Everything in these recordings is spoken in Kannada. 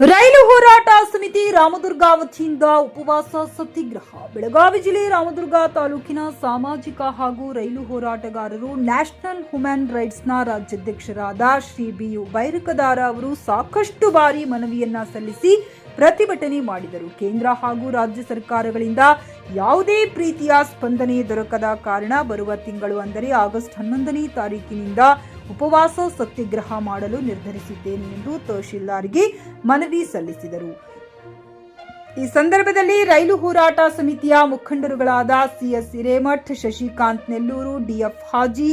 ರೈಲು ಹೋರಾಟ ಸಮಿತಿ ರಾಮದುರ್ಗ ವತಿಯಿಂದ ಉಪವಾಸ ಸತ್ಯಾಗ್ರಹ. ಬೆಳಗಾವಿ ಜಿಲ್ಲೆ ರಾಮದುರ್ಗ ತಾಲೂಕಿನ ಸಾಮಾಜಿಕ ಹಾಗೂ ರೈಲು ಹೋರಾಟಗಾರರು ನ್ಯಾಷನಲ್ ಹ್ಯೂಮನ್ ರೈಟ್ಸ್ನ ರಾಜ್ಯಾಧ್ಯಕ್ಷರಾದ ಶ್ರೀ ಬಿ.ಯು. ಬೈರಕದಾರ ಅವರು ಸಾಕಷ್ಟು ಬಾರಿ ಮನವಿಯನ್ನ ಸಲ್ಲಿಸಿ ಪ್ರತಿಭಟನೆ ಮಾಡಿದರು. ಕೇಂದ್ರ ಹಾಗೂ ರಾಜ್ಯ ಸರ್ಕಾರಗಳಿಂದ ಯಾವುದೇ ಪ್ರೀತಿಯ ಸ್ಪಂದನೆ ದೊರಕದ ಕಾರಣ ಬರುವ ತಿಂಗಳು ಅಂದರೆ ಆಗಸ್ಟ್ 11ನೇ ತಾರೀಕಿನಿಂದ ಉಪವಾಸ ಸತ್ಯಾಗ್ರಹ ಮಾಡಲು ನಿರ್ಧರಿಸಿದ್ದೇನೆ ಎಂದು ತಹಶೀಲ್ದಾರ್ಗೆ ಮನವಿ ಸಲ್ಲಿಸಿದರು. ಈ ಸಂದರ್ಭದಲ್ಲಿ ರೈಲು ಹೋರಾಟ ಸಮಿತಿಯ ಮುಖಂಡರುಗಳಾದ ಸಿಎಸ್ ಹಿರೇಮಠ್, ಶಶಿಕಾಂತ್ ನೆಲ್ಲೂರು, ಡಿಎಫ್ ಹಾಜಿ,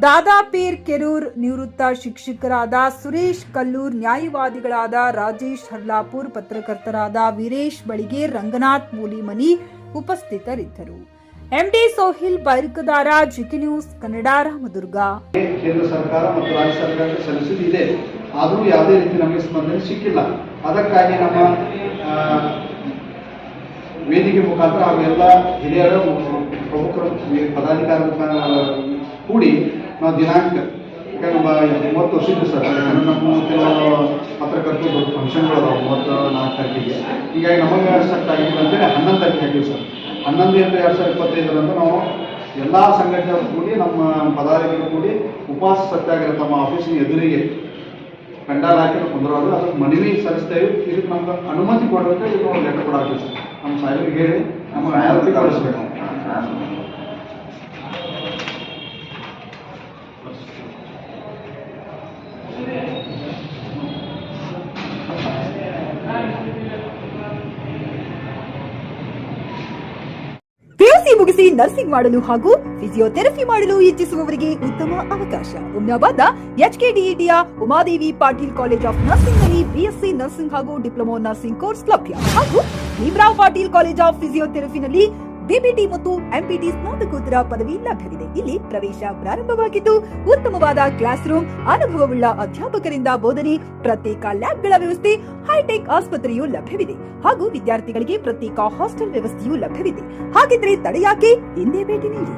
ದಾದಾಪೀರ್ ಕೆರೂರ್, ನಿವೃತ್ತ ಶಿಕ್ಷಕರಾದ ಸುರೇಶ್ ಕಲ್ಲೂರ್, ನ್ಯಾಯವಾದಿಗಳಾದ ರಾಜೇಶ್ ಹರ್ಲಾಪುರ್, ಪತ್ರಕರ್ತರಾದ ವೀರೇಶ್ ಬಳಿಗೇರ್, ರಂಗನಾಥ್ ಮೂಲಿಮನಿ ಉಪಸ್ಥಿತರಿದ್ದರು. MD Sohil Bairakdar, GK news Kannada, Ramdurg. ಕೇಂದ್ರ ಸರ್ಕಾರ ಮತ್ತು ರಾಜ್ಯ ಸರ್ಕಾರಕ್ಕೆ ಸಲ್ಲಿಸಿದೆ, ಆದರೂ ಯಾವುದೇ ರೀತಿ ನಮಗೆ ಸ್ಪಂದನೆ ಸಿಕ್ಕಿಲ್ಲ. ಅದಕ್ಕಾಗಿ ನಮ್ಮ ವೇದಿಕೆ ಮುಖಾಂತರ ಹಾಗೂ ಎಲ್ಲ ಹಿರಿಯರ ಪ್ರಮುಖರು ಪದಾಧಿಕಾರಿಗಳ ಕೂಡಿ ನಾವು ದಿನಾಂಕ ನಮ್ಮ 30 ವರ್ಷದ್ದು ಸರ್, ನಮ್ಮ ಕೆಲವು ಪತ್ರಕರ್ತರು ದೊಡ್ಡ ಫಂಕ್ಷನ್ಗಳು 34 ತಾರೀಕಿಗೆ. ಹೀಗಾಗಿ ನಮಗೆ ಸೆಟ್ ಆಗಿಲ್ಲ ಅಂತೇಳಿ 11 ತಾರೀಕಿಗೆ ಹಾಕಿವಿ ಸರ್. 11/2/2025 ನಾವು ಎಲ್ಲ ಸಂಘಟನೆಗಳು ಕೂಡಿ ನಮ್ಮ ಪದಾಧಿಕಾರಿಗಳು ಕೂಡಿ ಉಪವಾಸ ಸತ್ಯಾಗ್ರಹ ತಮ್ಮ ಆಫೀಸಿನ ಎದುರಿಗೆ ಪೆಂಡಾಲ್ ಹಾಕಿ ಕುಂದ್ರೋದು, ಅದಕ್ಕೆ ಮನವಿ ಸಲ್ಲಿಸ್ತೇವೆ. ಇದಕ್ಕೆ ನಮ್ಗೆ ಅನುಮತಿ ಕೊಡಬೇಕು, ಇದು ಒಂದು ಲೆಕ್ಕ ಕೊಡಾಕ್ತೀವಿ ಸರ್. ನಮ್ಮ ಸಾಹೇಬರಿಗೆ ಹೇಳಿ ನಮಗೆ ಅನುಮತಿ ಕೊಡಿಸ್ಬೇಕು. ಪಿಯುಸಿ ಮುಗಿಸಿ ನರ್ಸಿಂಗ್ ಮಾಡಲು ಹಾಗೂ ಫಿಸಿಯೋಥೆರಪಿ ಮಾಡಲು ಇಚ್ಛಿಸುವವರಿಗೆ ಉತ್ತಮ ಅವಕಾಶ. ಹುಮ್ನಾಬಾದ್ನ ಎಚ್ಕೆಡಿಇಟಿಯ Umadevi Patil college of nursing ನಲ್ಲಿ ಬಿಎಸ್ಸಿ ನರ್ಸಿಂಗ್ ಹಾಗೂ ಡಿಪ್ಲೊಮಾ ನರ್ಸಿಂಗ್ ಕೋರ್ಸ್ ಲಭ್ಯ. ಹಾಗೂ ಭೀಮರಾವ್ ಪಾಟೀಲ್ ಕಾಲೇಜ್ ಆಫ್ ಫಿಸಿಯೋಥೆರಪಿನಲ್ಲಿ ಬಿಪಿಟಿ ಮತ್ತು ಎಂಪಿಟಿ ಸ್ನಾತಕೋತ್ತರ ಪದವಿ ಲಭ್ಯವಿದೆ. ಇಲ್ಲಿ ಪ್ರವೇಶ ಪ್ರಾರಂಭವಾಗಿದ್ದು ಉತ್ತಮವಾದ ಕ್ಲಾಸ್ ರೂಮ್, ಅನುಭವವುಳ್ಳ ಅಧ್ಯಾಪಕರಿಂದ ಬೋಧನೆ, ಪ್ರತ್ಯೇಕ ಲ್ಯಾಬ್ಗಳ ವ್ಯವಸ್ಥೆ, ಹೈಟೆಕ್ ಆಸ್ಪತ್ರೆಯೂ ಲಭ್ಯವಿದೆ. ಹಾಗೂ ವಿದ್ಯಾರ್ಥಿಗಳಿಗೆ ಪ್ರತ್ಯೇಕ ಹಾಸ್ಟೆಲ್ ವ್ಯವಸ್ಥೆಯೂ ಲಭ್ಯವಿದೆ. ಹಾಗಿದ್ರೆ ತಡೆಯಾಕೆ, ಹಿಂದೆ ಭೇಟಿ ನೀಡಿ.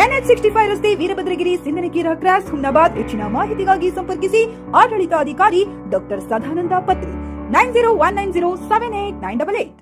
NH 65 ರಸ್ತೆ, ವೀರಭದ್ರಗಿರಿ, ಸಿಂದನಕೀರ ಕ್ರಾಸ್, ಹುಮ್ನಾಬಾದ್. ಹೆಚ್ಚಿನ ಮಾಹಿತಿಗಾಗಿ ಸಂಪರ್ಕಿಸಿ ಆಡಳಿತಾಧಿಕಾರಿ ಡಾಕ್ಟರ್ ಸದಾನಂದ ಪತ್ರಿ 9019078988.